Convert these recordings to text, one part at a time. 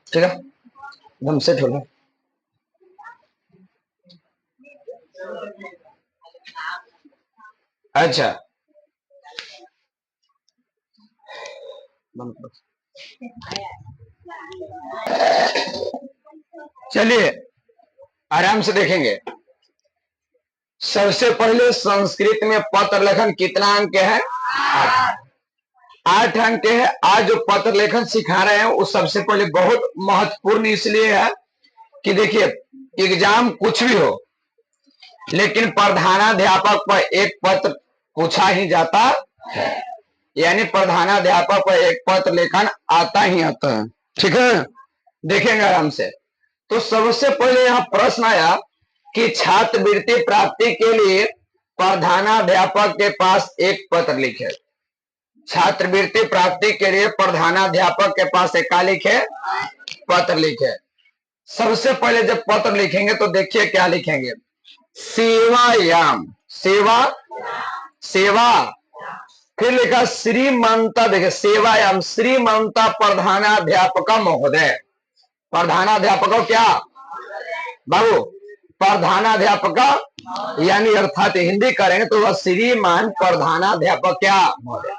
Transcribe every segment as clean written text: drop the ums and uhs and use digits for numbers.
ठीक है, एकदम सेट हो गया। अच्छा, चलिए आराम से देखेंगे। सबसे पहले संस्कृत में पत्र लेखन कितना अंक है? 8 अंक है। आज जो पत्र लेखन सिखा रहे हैं वो सबसे पहले बहुत महत्वपूर्ण इसलिए है कि देखिए, एग्जाम कुछ भी हो लेकिन प्रधानाध्यापक पर एक पत्र पूछा ही जाता है, यानी प्रधानाध्यापक पर एक पत्र लेखन आता ही आता है। ठीक है, देखेंगे आराम से। तो सबसे पहले यहाँ प्रश्न आया कि छात्रवृत्ति प्राप्ति के लिए प्रधानाध्यापक के पास एक पत्र लिखे। छात्रवृत्ति प्राप्ति के लिए प्रधानाध्यापक के पास एक लिखे, पत्र लिखे। सबसे पहले जब पत्र लिखेंगे तो देखिए क्या लिखेंगे, सेवायाम, सेवा, सेवा, फिर लिखा श्रीमंता, देखिए सेवायाम श्रीमंता प्रधानाध्यापक महोदय। प्रधानाध्यापक क्या बाबू? प्रधानाध्यापक, यानी अर्थात हिंदी करेंगे तो वह श्रीमान प्रधानाध्यापक क्या महोदय।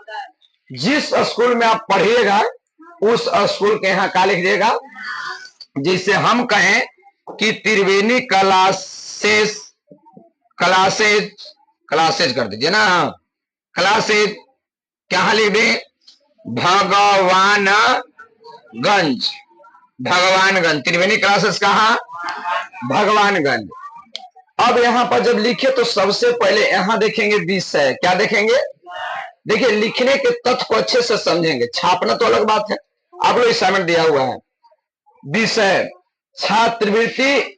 जिस स्कूल में आप पढ़िएगा उस स्कूल के यहाँ क्या लिख दिएगा, जिसे हम कहें कि त्रिवेणी क्लासेस, क्लासेज, क्लासेज कर दीजिए ना, क्लासेज क्या लिख दे, भगवानगंज, भगवानगंज, त्रिवेणी क्लासेस कहा, भगवानगंज। अब यहाँ पर जब लिखे तो सबसे पहले यहाँ देखेंगे विषय, क्या देखेंगे, देखिए लिखने के तथ्य को अच्छे से समझेंगे, छापना तो अलग बात है, आप लोग असाइनमेंट दिया हुआ है। विषय छात्रवृत्ति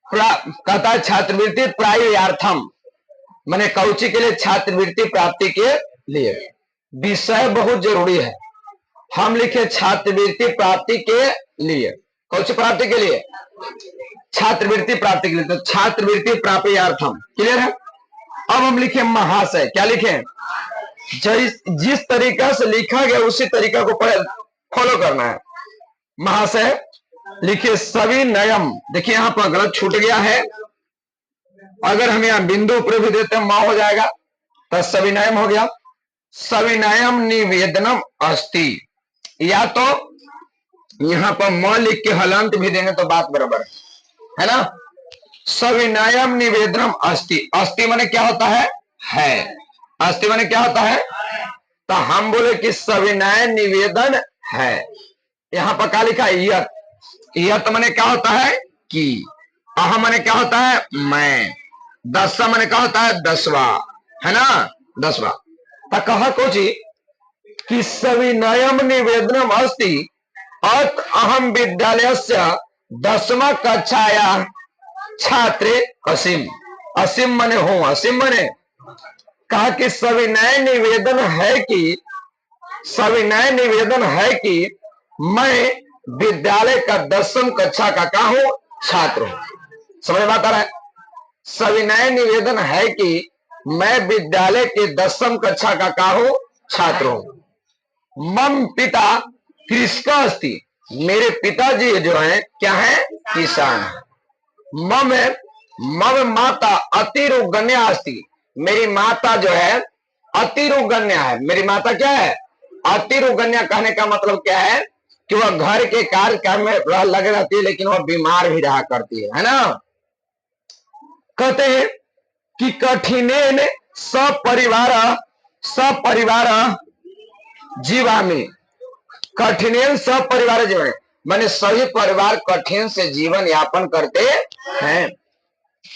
कहता है छात्रवृत्ति प्रायुयार्थम, माने कौची के लिए, छात्रवृत्ति प्राप्ति के लिए। विषय बहुत जरूरी है, हम लिखे छात्रवृत्ति प्राप्ति के लिए, कौची प्राप्ति के लिए, छात्रवृत्ति प्राप्ति के लिए, तो छात्रवृत्ति प्राप्यार्थम, क्लियर है। अब हम लिखे महाशय, क्या लिखे, जिस तरीका से लिखा गया उसी तरीका को फॉलो करना है। महाशय लिखिए सविनयम, देखिए यहां पर गलत छूट गया है, अगर हम यहाँ बिंदु पर भी देते हैं मां हो जाएगा, तो सविनयम हो गया। सविनयम निवेदनम अस्ति, या तो यहाँ पर म लिख के हलंत भी देंगे तो बात बराबर है ना। सविनयम निवेदनम अस्ति, अस्ति माने क्या होता है, अस्ति माने क्या होता है, तो हम बोले कि सविनय निवेदन है। यहाँ पर क्या लिखा है, यत, यत माने क्या होता है कि, अह माने क्या होता है मैं, दसवा माने क्या होता है दसवा, है ना, दसवा। तो कहा कोची कि सविनयम निवेदनम अस्ति अत अहम विद्यालयस्य 10वीं कक्षाया छात्र असीम, असीम माने हो, असीम माने कहा कि सविनय निवेदन है कि, सविनय निवेदन है कि मैं विद्यालय का 10वीं कक्षा का क्या हूं, छात्र हूं। समझ में आता है, सविनय निवेदन है कि मैं विद्यालय के 10वीं कक्षा का क्या हूं, छात्र हूं। मम पिता कृषक अस्ति, मेरे पिताजी जो है क्या है, किसान है। मम माता अतिरुगण्या अस्ति, मेरी माता जो है अतिरुगण्या है, मेरी माता क्या है, अतिरुगण्या। कहने का मतलब क्या है कि वह घर के कार्य में लगे रहती है लेकिन वह बीमार भी रहा करती है ना। कहते हैं कि कठिनेन सपरिवार, सपरिवार जीवामी, कठिनेन सपरिवार जीवन, माने सभी परिवार कठिन से जीवन यापन करते हैं,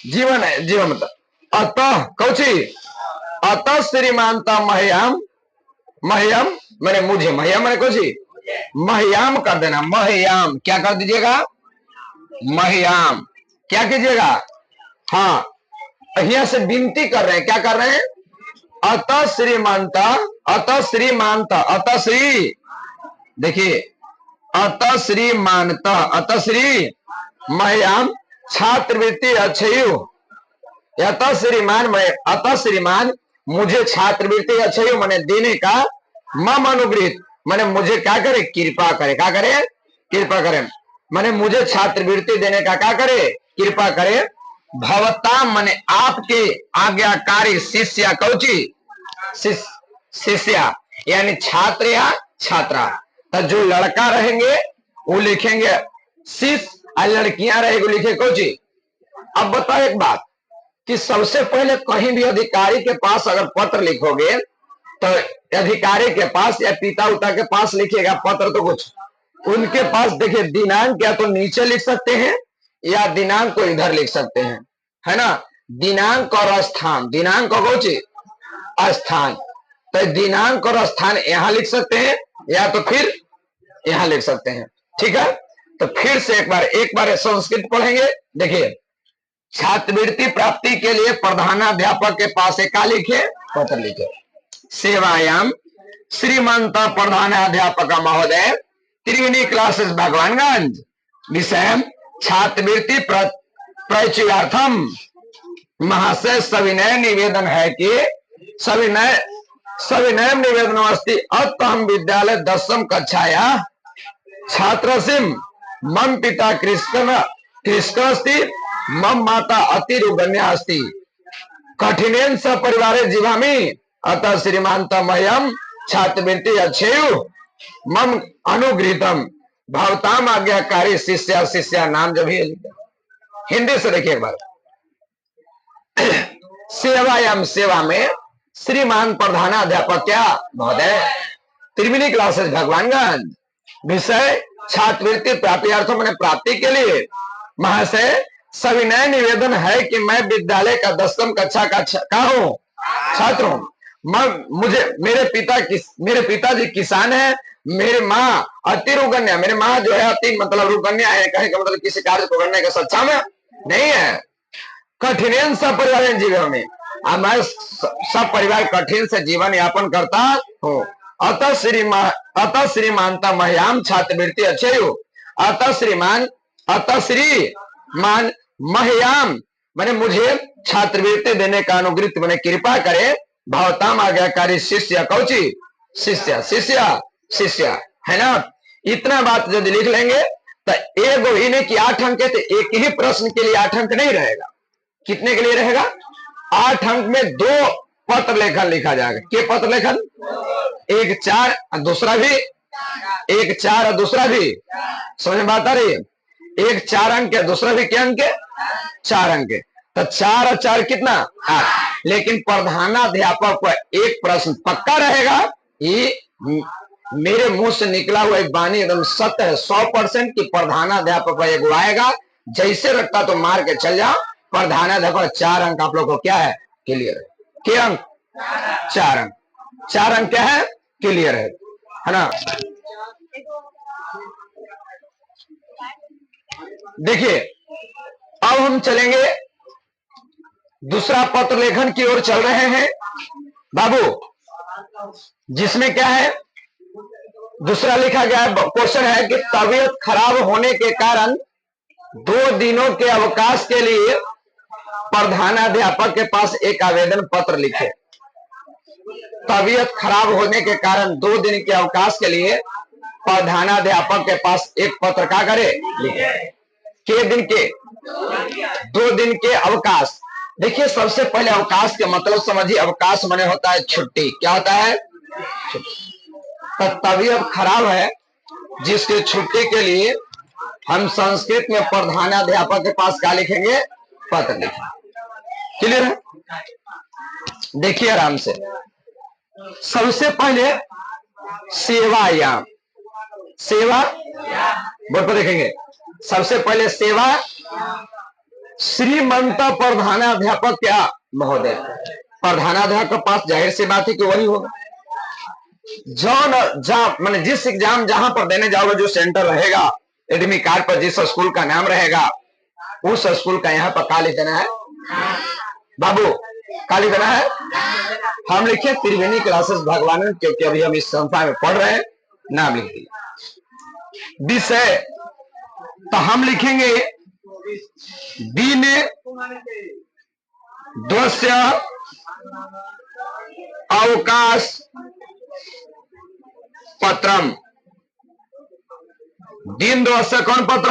जीवन है, जीवन मतलब। अतः कौची, अतः श्रीमानता मह्याम, मह्यम मैंने मुझे, मह्यम मैंने कौची, मह्याम कर देना, मह्याम क्या कर दीजिएगा, मह्याम क्या कीजिएगा, हाँ यहाँ से विनती कर रहे हैं, क्या कर रहे हैं, अतः श्रीमानता, अतः श्रीमानता, अतः श्री, देखिए अतः श्रीमानता, अतः श्री मह्याम छात्रवृत्ति अच्छयु, अतः श्रीमान, मैं अतः श्रीमान मुझे छात्रवृत्ति अच्छयु मैंने देने का, मम अनुग्रहित मैंने मुझे क्या करे, कृपा करे, क्या करे, कृपा करें माने मुझे छात्रवृत्ति देने का क्या करे, कृपा करे। भवता माने आपके आज्ञाकारी शिष्या कौची, शिष्या यानी छात्र या छात्रा। तो जो लड़का रहेंगे वो लिखेंगे शिष्य और लड़कियां रहेगी लिखे कौची। अब बताओ एक बात कि सबसे पहले कहीं भी अधिकारी के पास अगर पत्र लिखोगे तो अधिकारी के पास या पिता उता के पास लिखिएगा पत्र तो कुछ उनके पास देखिए दिनांक या तो नीचे लिख सकते हैं या दिनांक को इधर लिख सकते हैं, है ना। दिनांक और स्थान, दिनांक और कौची स्थान, तो दिनांक और स्थान यहां लिख सकते हैं या तो फिर यहां लिख सकते हैं, ठीक है। तो फिर से एक बार संस्कृत पढ़ेंगे। देखिए छात्रवृत्ति प्राप्ति के लिए प्रधानाध्यापक के पास एक लिखे पत्र लिखे। सेवायाम श्रीमंत प्रधानाध्यापक महोदय त्रिवेणी क्लासेस भगवानगंज विषय छात्रवृत्ति प्रचयार्थम महाशय सविनय निवेदन है कि सविनय निवेदन अस्ति अतः विद्यालय 10वीं कक्षाया छात्रसिम मम पिता कृष्ण अस्ति मम माता अतिरुगण्या अस्ति कठिनेन स परिवारे जीवामि अतः श्रीमांत मह्यम छात्रवृत्ति अच्छेयु मम अनुगृहीतम भवताम आज्ञाकारी शिष्या शिष्या नाम जब ही हिंदी से देखिए एक बार। सेवायाम सेवा में श्रीमान प्रधानाध्यापक क्या महोदय त्रिवेणी क्लासेस भगवानगंज विषय छात्रवृत्ति प्राप्तियार्थों मैंने प्राप्ति के लिए महाशय सविनय निवेदन है कि मैं विद्यालय का 10वीं कक्षा का हूँ छात्र हूँ। मुझे मेरे पिताजी किसान है, मेरी माँ अति रुगन्या, मेरी माँ जो है अति मतलब रुगन्या है, कहीं का मतलब किसी कार्य को करने का सक्षम नहीं है। कठिन सब परिवार जीवन में मैं सब परिवार कठिन से जीवन यापन करता हूँ। अतः श्रीमानता महियाम छात्रवृत्ति अच्छे हो। अतः श्रीमान महियाम मैंने मुझे छात्रवृत्ति देने का अनुग्रहित मैंने कृपा करे। भवताम आज्ञाकारी शिष्य कौची शिष्य शिष्य शिष्य है ना। इतना बात यदि लिख लेंगे तो एक ही नहीं कि 8 अंक है, तो एक ही प्रश्न के लिए 8 अंक नहीं रहेगा। कितने के लिए रहेगा 8 अंक में 2 पत्र लेखन लिखा जाएगा। के पत्र लेखन, एक 4 और दूसरा भी, एक 4 और दूसरा भी, समझ में बात आ रही है। एक 4 अंक है, दूसरा भी क्या अंक है 4 अंक है। तो 4 और 4 कितना 8। लेकिन प्रधानाध्यापक को एक प्रश्न पक्का रहेगा, ये मेरे मुंह से निकला हुआ एक वाणी एकदम सत्य है 100% की प्रधानाध्यापक एक आएगा। जैसे रखता तो मार के चल जाओ। प्रधानाध्यापक 4 अंक आप लोग को क्या है क्लियर है। क्या अंक 4 अंक, 4 अंक क्या है क्लियर है ना। देखिए अब हम चलेंगे दूसरा पत्र लेखन की ओर चल रहे हैं बाबू, जिसमें क्या है दूसरा लिखा गया है। क्वेश्चन है कि तबीयत खराब होने के कारण 2 दिनों के अवकाश के लिए प्रधानाध्यापक के पास एक आवेदन पत्र लिखे। तबीयत खराब होने के कारण 2 दिन के अवकाश के लिए प्रधानाध्यापक के पास एक पत्र का करे लिखे। के दिन के 2 दिन के अवकाश। देखिए सबसे पहले अवकाश के मतलब समझिए, अवकाश माने होता है छुट्टी। क्या होता है तो तबीयत खराब है जिसके छुट्टी के लिए हम संस्कृत में प्रधानाध्यापक के पास क्या लिखेंगे पत्र लिखेंगे। क्लियर है। देखिए आराम से, सबसे पहले सेवायाम, सेवा बोर्ड पर देखेंगे। सबसे पहले सेवा श्रीमंत प्रधानाध्यापक क्या महोदय। प्रधानाध्यापक के पास जाहिर सी बात है कि वही होगा। मैंने जिस एग्जाम जहां पर देने जाओगे, जो सेंटर रहेगा एडमिट कार्ड पर जिस स्कूल का नाम रहेगा उस स्कूल का यहाँ पर क्या लिख देना है बाबू, क्या लिख देना है। हम लिखे त्रिवेणी क्लासेस भगवान, क्योंकि अभी हम इस संस्था में पढ़ रहे हैं, नाम लिख दिए। विषय तो हम लिखेंगे दिन द्वस्य अवकाश पत्रम दिन दिवस से कौन पत्र?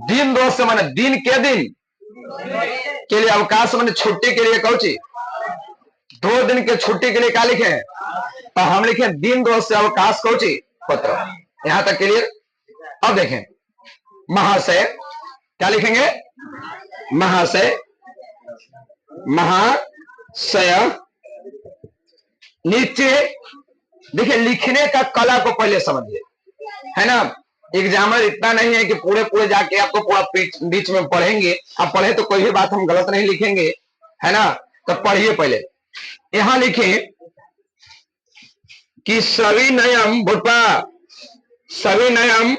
दिन दिवस से माने दिन के दिन के लिए अवकाश माने छुट्टी के लिए कौची 2 दिन के छुट्टी के लिए क्या लिखे हैं? तो हम लिखे दिन दिवस से अवकाश कौची पत्र। यहां तक क्लियर? अब देखें महाशय क्या लिखेंगे? महाशय, महाशय नीचे देखिए लिखने का कला को पहले समझिए, है ना। एग्जामर इतना नहीं है कि पूरे पूरे जाके आपको पूरा बीच में पढ़ेंगे। आप पढ़े तो कोई भी बात हम गलत नहीं लिखेंगे, है ना। तो पढ़िए पहले। यहां लिखें कि सविनयम भूपा सविनयम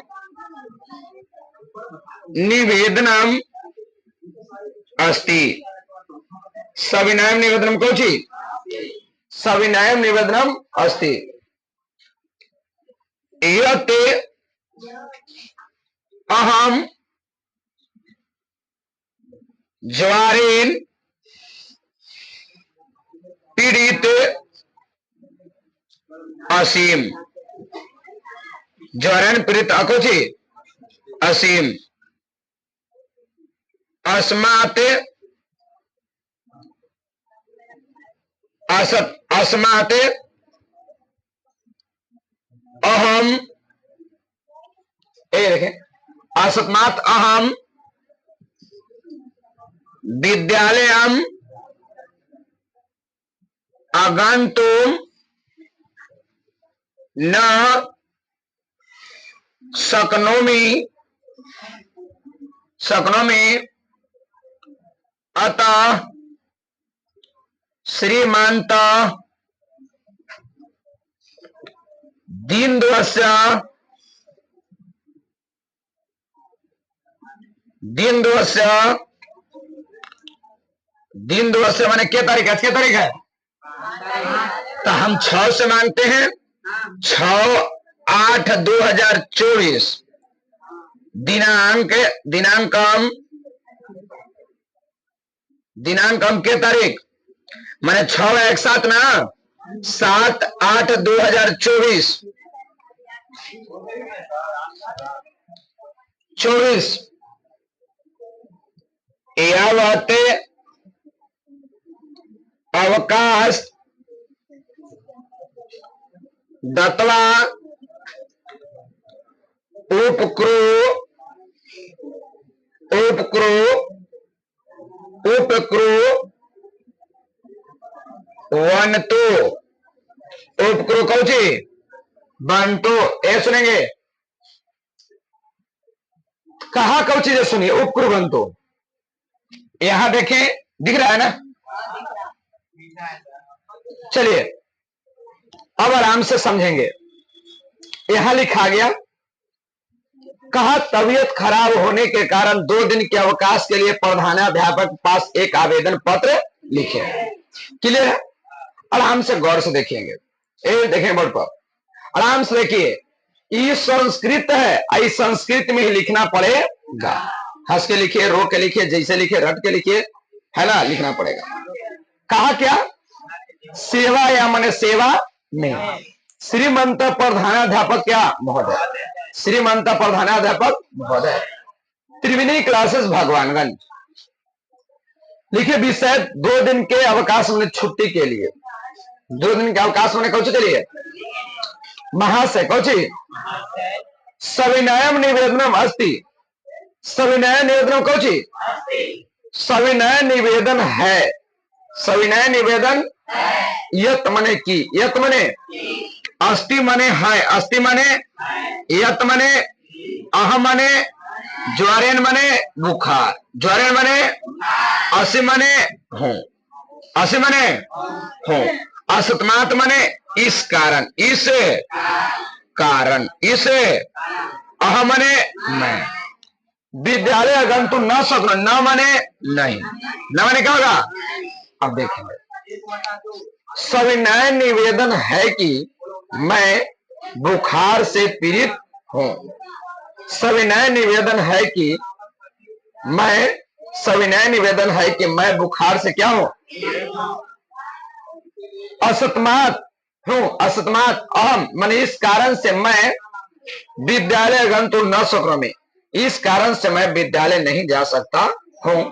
निवेदनम अस्ति। सविनयम निवेदनम कौची? सविनयम निवेदनम अस्ति। यते अहम ज्वरेन पीड़ित असीम। ज्वरेन पीड़ित अकोची असीम। अस्मात् अस्मात् अहम देखें अस्मात् अहम विद्यालयम आगन्तुम न शक्नोमि अतः श्रीमंत दीनदुवस्य माने क्या तारीख है? क्या तारीख है? तो हम 6 से मांगते हैं। 6/8/2024 दिनांकम के तारीख मैंने 6 एक 7 ना 7/8/2024 यावत अवकाश दत्वा उपक्रु वनतो उपक्रु कौची बनतो। ए सुनेंगे कहा कौची जो सुनिए उपक्रु बनतो। यहां देखें दिख रहा है ना। चलिए अब आराम से समझेंगे। यहां लिखा गया कहा तबीयत खराब होने के कारण 2 दिन के अवकाश के लिए प्रधानाध्यापक के पास एक आवेदन पत्र लिखे। क्लियर है? आराम से गौर से देखेंगे। देखें बोर्ड पर आराम से देखिए। ये संस्कृत है, इस संस्कृत में ही लिखना पड़ेगा। हंस के लिखिए, रो के लिखिए, जैसे लिखिए रट के लिखिए, है ना। लिखना पड़ेगा। कहा क्या? सेवा या माने सेवा में श्रीमंत प्रधानाध्यापक क्या महोदय? श्रीमंत प्रधानाध्यापक महोदय त्रिवेणी क्लासेस भगवानगंज। लिखिए विषय 2 दिन के अवकाश में छुट्टी के लिए 2 दिन के अवकाश में कौची के लिए महाशय कौची सविनयम निवेदनम अस्ति। सविनय निवेदनम कौची सविनय निवेदन है। सविनय निवेदन यत मने की, यत मने अस्ति मने है, अस्ति मने यत मने अह मने ज्वरेन मने बुखार, ज्वरेन मने असि मने हूं, असि मने हूं, असतमात मने इस कारण, इस कारण, इस अह मने मैं। विद्यालय अगंतु न सकना, न मने नहीं, न मने क्या होगा? अब देखेंगे सविनय निवेदन है कि मैं बुखार से पीड़ित हूं। सविनय निवेदन है कि सविनय निवेदन है कि मैं बुखार से क्या हूं? असतमात हूं, असतमात अहम माने इस कारण से मैं विद्यालय गंतु न शक्नोमि, इस कारण से मैं विद्यालय नहीं जा सकता हूं।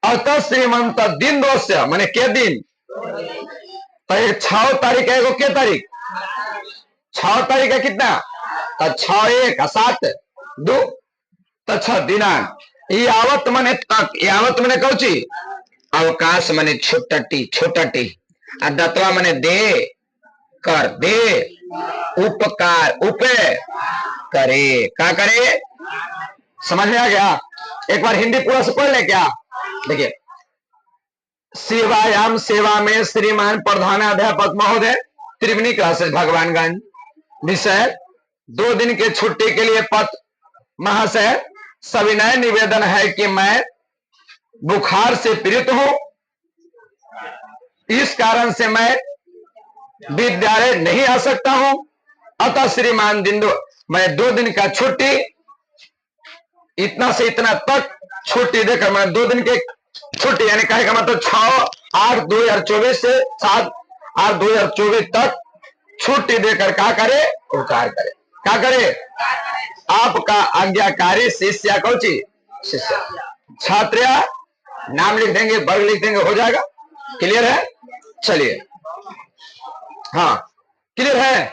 अतः श्रीमंत दिन दोष मैंने के दिन तो 6 तारीख है, के तारीख 6 तारीख है कितना, तो 6 1 7 2 तो 6 दिनांक यावत मने तक, यावत मने कौची अवकाश मने छोटटी छोटटी, दत्वा मने दे कर दे, उपकार उपे करे, क्या करे, समझ में आ गया। एक बार हिंदी पूरा से पढ़ ले क्या, देखिए सेवायाम सेवा में श्रीमान प्रधानाध्यापक महोदय त्रिवेणी क्लासेस भगवानगंज, विषय 2 दिन के छुट्टी के लिए पत्र। महाशय सविनय निवेदन है कि मैं बुखार से पीड़ित हूं, इस कारण से मैं विद्यालय नहीं आ सकता हूं। अतः श्रीमान दिंदो मैं 2 दिन का छुट्टी, इतना से इतना तक छुट्टी देकर मैं 2 दिन के छुट्टी यानी कहेगा मतलब 6/8/2024 से 7/8/2024 तक छुट्टी देकर क्या करे, उपकार करे, क्या करे, आपका आज्ञाकारी शिष्य कौची शिष्य, छात्र नाम लिख देंगे, वर्ग लिख देंगे, हो जाएगा। क्लियर है, चलिए हाँ क्लियर है।